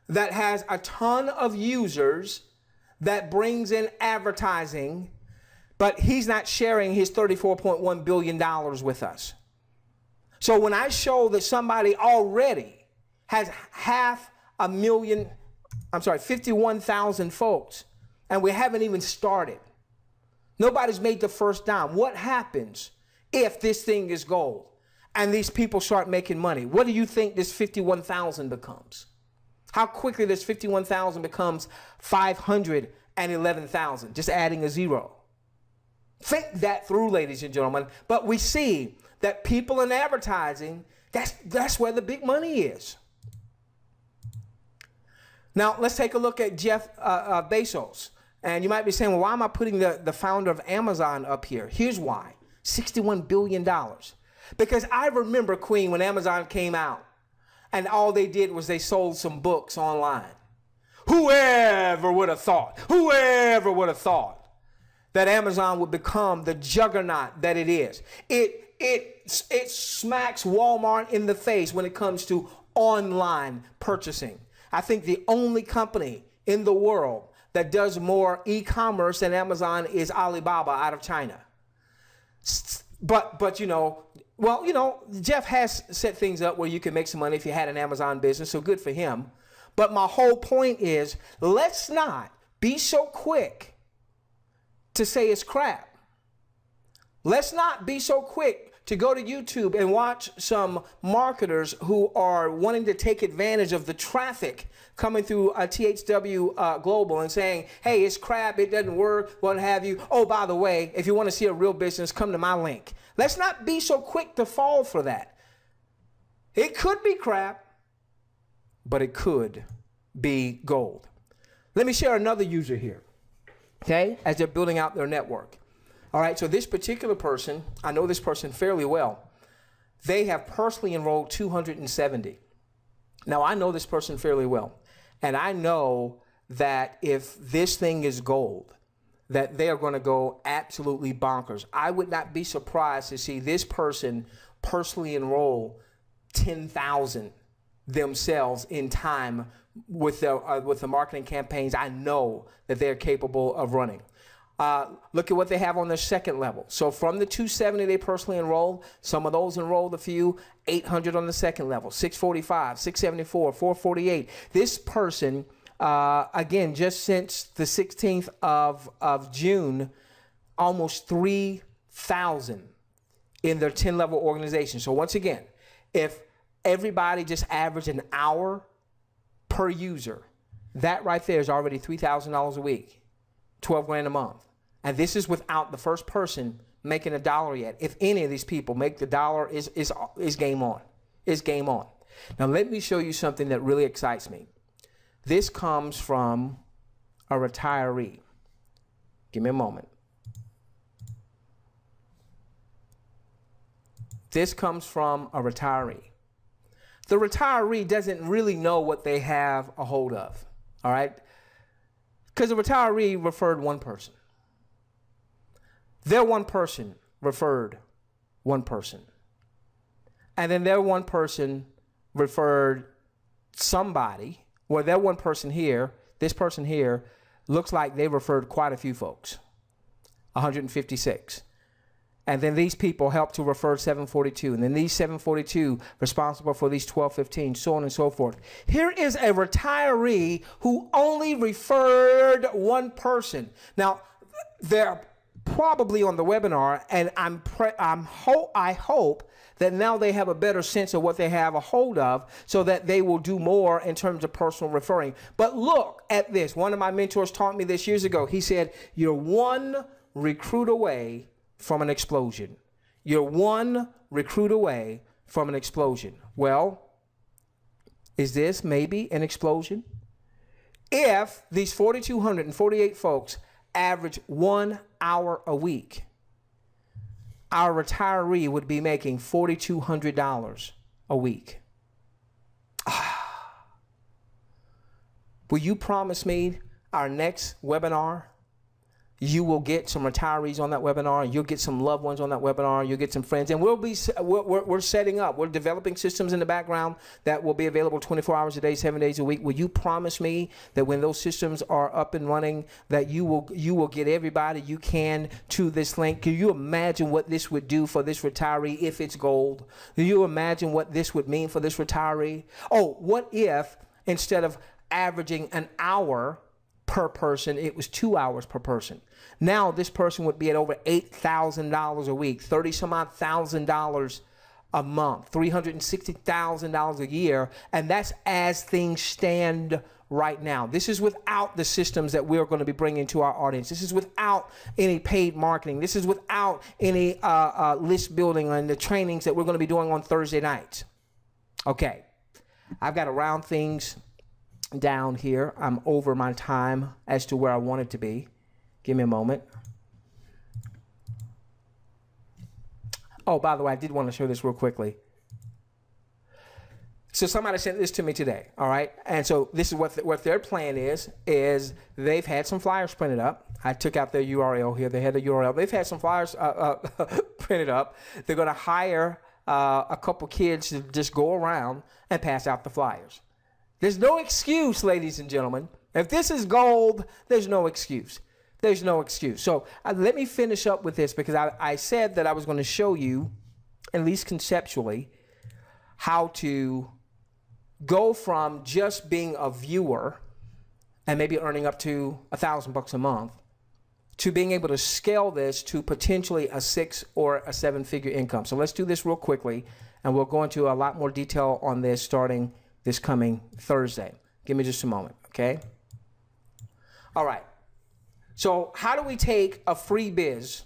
that has a ton of users that brings in advertising, but he's not sharing his $34.1 billion with us. So when I show that somebody already has 51,000 folks, and we haven't even started, nobody's made the first dime. What happens if this thing is gold and these people start making money? What do you think this 51,000 becomes? How quickly this 51,000 becomes 511,000, just adding a zero. Think that through, ladies and gentlemen. But we see that people in advertising, that's where the big money is. Now, let's take a look at Jeff Bezos. And you might be saying, well, why am I putting the founder of Amazon up here? Here's why. $61 billion. Because I remember, Queen, when Amazon came out, and all they did was they sold some books online. Whoever would have thought that Amazon would become the juggernaut that it is. It smacks Walmart in the face when it comes to online purchasing. I think the only company in the world that does more e-commerce than Amazon is Alibaba out of China. But you know, well, you know, Jeff has set things up where you can make some money if you had an Amazon business, so good for him. But my whole point is, let's not be so quick to say it's crap. Let's not be so quick to go to YouTube and watch some marketers who are wanting to take advantage of the traffic coming through THW Global and saying, hey, it's crap, it doesn't work, what have you. Oh, by the way, if you want to see a real business, come to my link. Let's not be so quick to fall for that. It could be crap, but it could be gold. Let me share another user here, okay, as they're building out their network. All right, so this particular person, I know this person fairly well. They have personally enrolled 270. Now, I know this person fairly well, and I know that if this thing is gold, that they are going to go absolutely bonkers. I would not be surprised to see this person personally enroll 10,000 themselves in time with the marketing campaigns I know that they're capable of running. Look at what they have on their second level. So from the 270 they personally enrolled, some of those enrolled a few, 800 on the second level, 645, 674, 448. This person, again, just since the 16th of June, almost 3,000 in their 10-level organization. So once again, if everybody just averaged an hour per user, that right there is already $3,000 a week, 12 grand a month. And this is without the first person making $1 yet. If any of these people make the $1, is game on. It's game on. Now let me show you something that really excites me. This comes from a retiree. Give me a moment. This comes from a retiree. The retiree doesn't really know what they have a hold of, all right? Because the retiree referred one person. Their one person referred one person. And then their one person referred somebody, well, their one person here, this person here, looks like they referred quite a few folks, 156. And then these people helped to refer 742. And then these 742 responsible for these 1215, so on and so forth. Here is a retiree who only referred one person. Now, their probably on the webinar, and I hope that now they have a better sense of what they have a hold of so that they will do more in terms of personal referring. But look at this. One of my mentors taught me this years ago. He said, you're one recruit away from an explosion. You're one recruit away from an explosion. Well, is this maybe an explosion? If these 4,248 folks average 1 hour a week, our retiree would be making $4,200 a week. Will you promise me our next webinar, you will get some retirees on that webinar, you'll get some loved ones on that webinar, you'll get some friends, and we're setting up, we're developing systems in the background that will be available 24 hours a day, 7 days a week. Will you promise me that when those systems are up and running, that you will get everybody you can to this link? Can you imagine what this would do for this retiree if it's gold? Can you imagine what this would mean for this retiree? Oh, what if instead of averaging an hour per person, it was 2 hours per person? Now this person would be at over $8,000 a week, $30-some-odd thousand a month, $360,000 a year, and that's as things stand right now. This is without the systems that we're going to be bringing to our audience. This is without any paid marketing. This is without any list building and the trainings that we're going to be doing on Thursday nights. Okay, I've got to round things down here. I'm over my time as to where I want it to be. Give me a moment. Oh, by the way, I did want to show this real quickly. So somebody sent this to me today, all right? And so this is what their plan is they've had some flyers printed up. I took out their URL here. They had the URL. They've had some flyers printed up. They're going to hire a couple kids to just go around and pass out the flyers. There's no excuse, ladies and gentlemen. If this is gold, there's no excuse. There's no excuse. So let me finish up with this, because I said that I was going to show you, at least conceptually, how to go from just being a viewer and maybe earning up to $1,000 a month to being able to scale this to potentially a 6 or a 7-figure income. So let's do this real quickly, and we'll go into a lot more detail on this starting this coming Thursday. Give me just a moment, okay? All right. So how do we take a free biz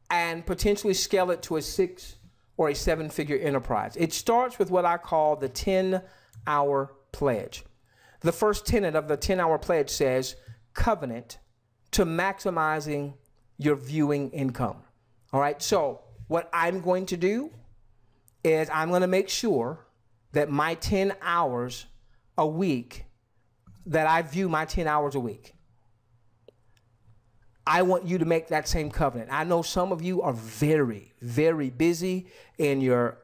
and potentially scale it to a 6 or a 7-figure enterprise? It starts with what I call the 10-hour pledge. The first tenet of the 10-hour pledge says, covenant to maximizing your viewing income. All right, so what I'm going to do is I'm going to make sure that my 10 hours a week, that I view my 10 hours a week. I want you to make that same covenant. I know some of you are very, very busy in your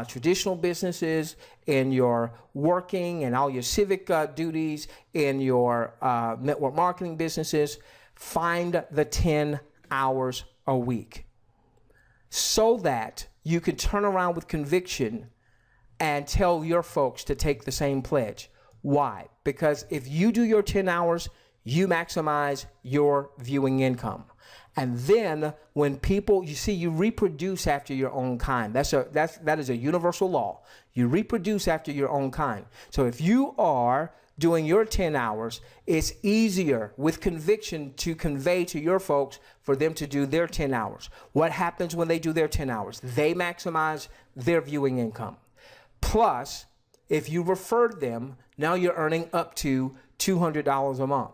traditional businesses, in your working and all your civic duties, in your network marketing businesses. Find the 10 hours a week so that you can turn around with conviction and tell your folks to take the same pledge. Why? Because if you do your 10 hours, you maximize your viewing income. And then when people, you see, you reproduce after your own kind. That is a universal law. You reproduce after your own kind. So if you are doing your 10 hours, it's easier with conviction to convey to your folks for them to do their 10 hours. What happens when they do their 10 hours? They maximize their viewing income. Plus, if you referred them, now you're earning up to $200 a month.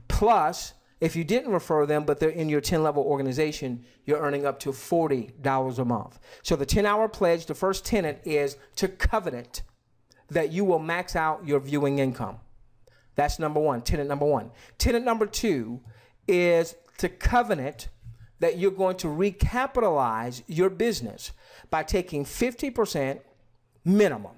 Plus, if you didn't refer them, but they're in your 10-level organization, you're earning up to $40 a month. So the 10-hour pledge, the first tenet is to covenant that you will max out your viewing income. That's number one, tenet number one. Tenet number two is to covenant that you're going to recapitalize your business by taking 50% minimum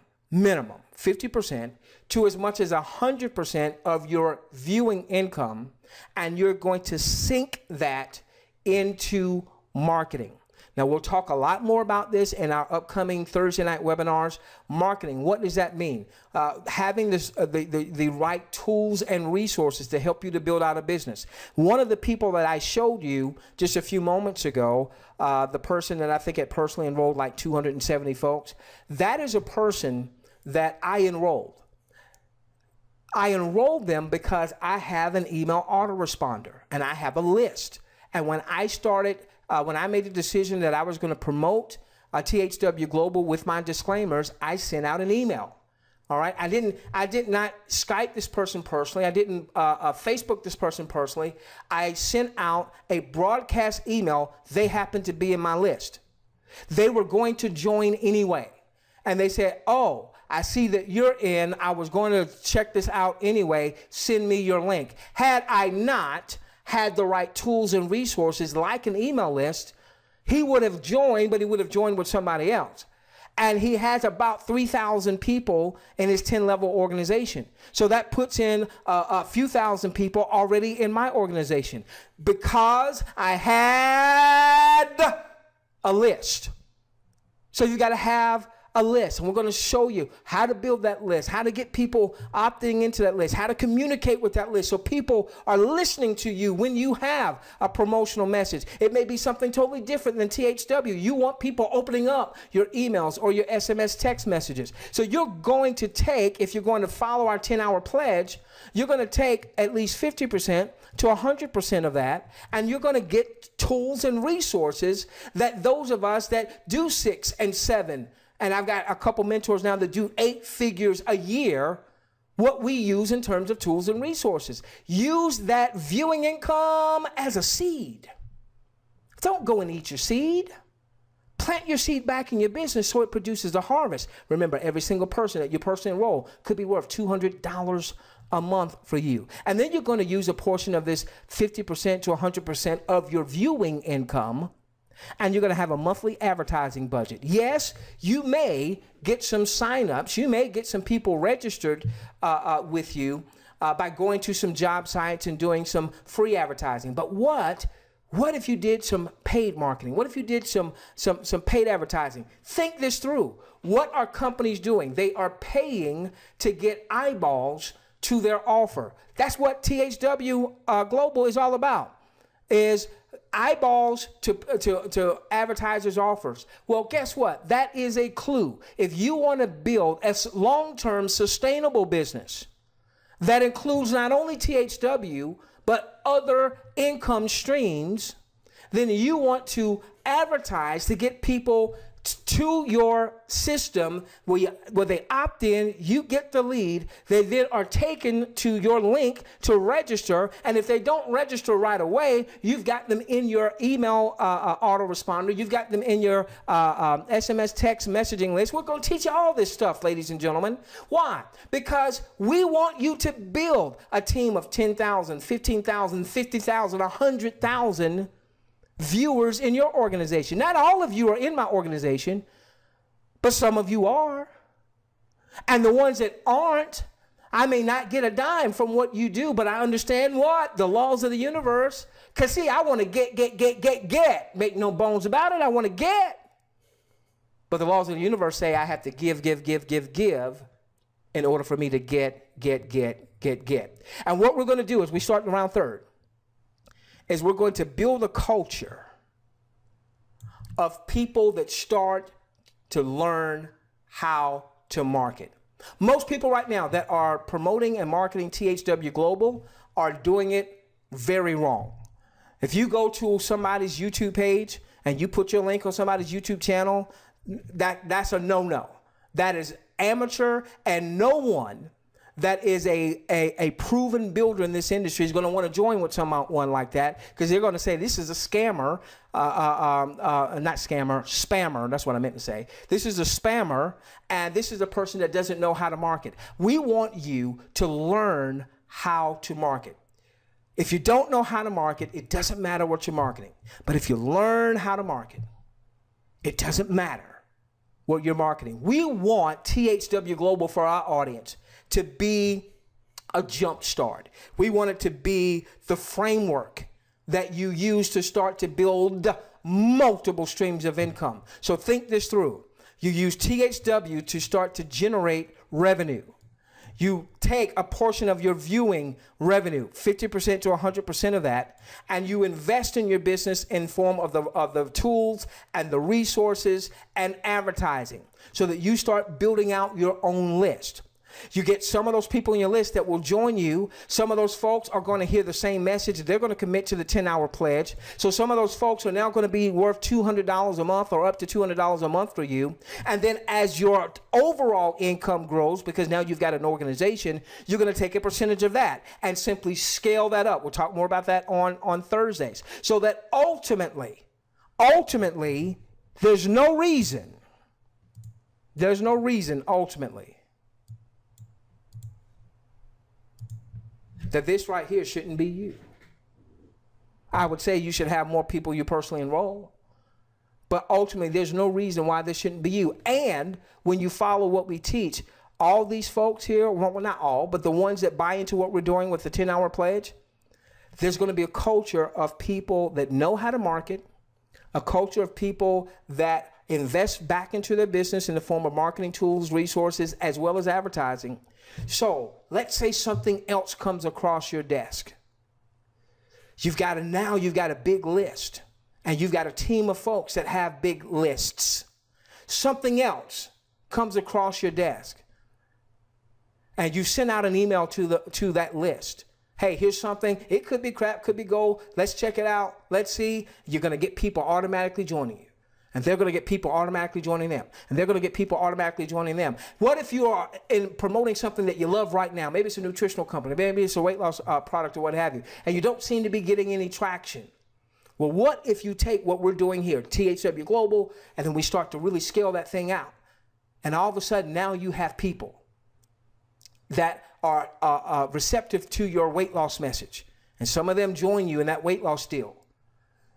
50% to as much as 100% of your viewing income, and you're going to sink that into marketing. Now, we'll talk a lot more about this in our upcoming Thursday night webinars. Marketing, what does that mean? Having the right tools and resources to help you to build out a business. One of the people that I showed you just a few moments ago, the person that I think had personally enrolled like 270 folks, that is a person that I enrolled. I enrolled them because I have an email autoresponder and I have a list. And when I started, when I made the decision that I was going to promote THW Global with my disclaimers, I sent out an email. All right. I did not Skype this person personally. I didn't Facebook this person personally. I sent out a broadcast email. They happened to be in my list. They were going to join anyway. And they said, oh, I see that you're in. I was going to check this out anyway. Send me your link. Had I not had the right tools and resources like an email list, he would have joined, but he would have joined with somebody else. And he has about 3,000 people in his 10-level organization. So that puts in a few thousand people already in my organization because I had a list. So you got to have a list, and we're going to show you how to build that list, how to get people opting into that list, how to communicate with that list so people are listening to you when you have a promotional message. It may be something totally different than THW. You want people opening up your emails or your SMS text messages. So you're going to take, if you're going to follow our 10-hour pledge, you're going to take at least 50% to 100% of that, and you're going to get tools and resources that those of us that do 6 and 7, and I've got a couple mentors now that do 8 figures a year, what we use in terms of tools and resources. Use that viewing income as a seed. Don't go and eat your seed. Plant your seed back in your business so it produces a harvest. Remember, every single person that you personally enroll could be worth $200 a month for you. And then you're going to use a portion of this 50% to 100% of your viewing income, and you're going to have a monthly advertising budget. Yes, you may get some signups. You may get some people registered with you by going to some job sites and doing some free advertising. But what if you did some paid marketing? What if you did some paid advertising? Think this through. What are companies doing? They are paying to get eyeballs to their offer. That's what THW Global is all about, is eyeballs to advertisers' offers. Well, guess what? That is a clue. If you want to build a long-term sustainable business that includes not only THW, but other income streams, then you want to advertise to get people to your system where they opt in, you get the lead, they then are taken to your link to register, and if they don't register right away, you've got them in your email autoresponder, you've got them in your SMS text messaging list. We're going to teach you all this stuff, ladies and gentlemen. Why? Because we want you to build a team of 10,000, 15,000, 50,000, 100,000 viewers in your organization. Not all of you are in my organization, but some of you are. And the ones that aren't, I may not get a dime from what you do, but I understand what? The laws of the universe. Because see, I want to get. Make no bones about it. I want to get. But the laws of the universe say I have to give in order for me to get. And what we're going to do is we start in round 3rd. Is we're going to build a culture of people that start to learn how to market. Most people right now that are promoting and marketing THW Global are doing it very wrong. If you go to somebody's YouTube page and you put your link on somebody's YouTube channel, that's a no-no. That is amateur, and no one that is a proven builder in this industry is going to want to join with someone like that, because they're going to say this is a scammer, not scammer, spammer. That's what I meant to say. This is a spammer, and this is a person that doesn't know how to market. We want you to learn how to market. If you don't know how to market, it doesn't matter what you're marketing. But if you learn how to market, it doesn't matter what you're marketing. We want THW Global for our audience to be a jump start. We want it to be the framework that you use to start to build multiple streams of income. So think this through. You use THW to start to generate revenue. You take a portion of your viewing revenue, 50% to 100% of that, and you invest in your business in form of the tools and the resources and advertising so that you start building out your own list. You get some of those people in your list that will join you. Some of those folks are going to hear the same message. They're going to commit to the 10-hour pledge. So some of those folks are now going to be worth $200 a month or up to $200 a month for you. And then as your overall income grows, because now you've got an organization, you're going to take a percentage of that and simply scale that up. We'll talk more about that on Thursdays. So that ultimately, there's no reason ultimately that this right here shouldn't be you. I would say you should have more people you personally enroll, but ultimately there's no reason why this shouldn't be you. And when you follow what we teach, all these folks here, well, not all, but the ones that buy into what we're doing with the 10-hour pledge, there's going to be a culture of people that know how to market, a culture of people that invest back into their business in the form of marketing tools, resources, as well as advertising. So let's say something else comes across your desk. You've got a big list, and you've got a team of folks that have big lists. Something else comes across your desk, and you send out an email to that list. Hey, here's something. It could be crap, could be gold. Let's check it out. Let's see. You're going to get people automatically joining you. And they're going to get people automatically joining them. And they're going to get people automatically joining them. What if you are promoting something that you love right now? Maybe it's a nutritional company. Maybe it's a weight loss product or what have you. And you don't seem to be getting any traction. Well, what if you take what we're doing here, THW Global, and then we start to really scale that thing out? And all of a sudden, now you have people that are receptive to your weight loss message. And some of them join you in that weight loss deal.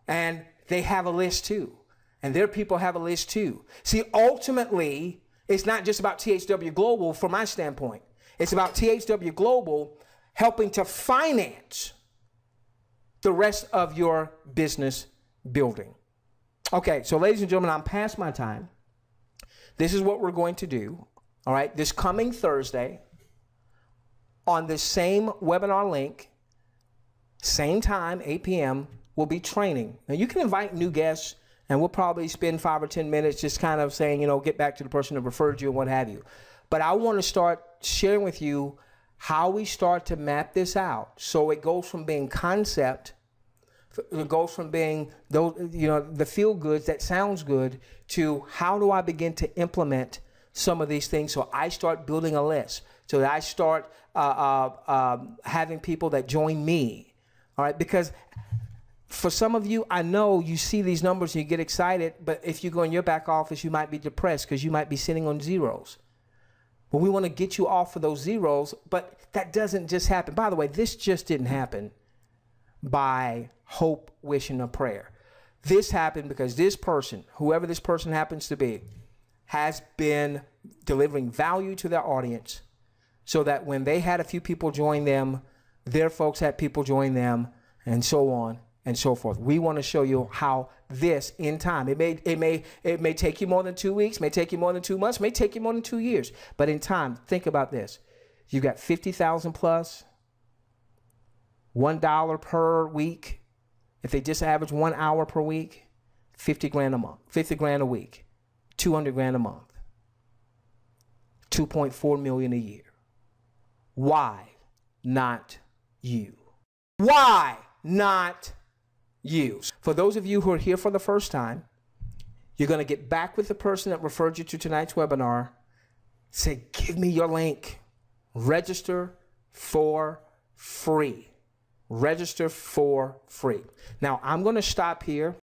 And they have a list too. And their people have a list too. See, ultimately, it's not just about THW Global from my standpoint. It's about THW Global helping to finance the rest of your business building. Okay, so ladies and gentlemen, I'm past my time. This is what we're going to do. All right, this coming Thursday, on this same webinar link, same time, 8 p.m., we'll be training. Now, you can invite new guests, and we'll probably spend 5 or 10 minutes just kind of saying, you know, get back to the person that referred you and what have you. But I want to start sharing with you how we start to map this out. So it goes from being concept, it goes from being those, you know, the feel goods that sounds good, to how do I begin to implement some of these things. So I start building a list. So that I start having people that join me. All right, because for some of you, I know you see these numbers and you get excited, but if you go in your back office, you might be depressed because you might be sitting on zeros. Well, we want to get you off of those zeros, but that doesn't just happen. By the way, this just didn't happen by hope, wishing, or prayer. This happened because this person, whoever this person happens to be, has been delivering value to their audience so that when they had a few people join them, their folks had people join them, and so on and so forth. We want to show you how this, in time, it may take you more than 2 weeks, may take you more than 2 months, may take you more than 2 years, but in time, think about this. You've got 50,000 plus, $1 per week. If they just average 1 hour per week, 50 grand a month, 50 grand a week, 200 grand a month, 2.4 million a year. Why not you? Why not you? For those of you who are here for the first time, you're going to get back with the person that referred you to tonight's webinar. Say, give me your link. Register for free. Register for free. Now, I'm going to stop here.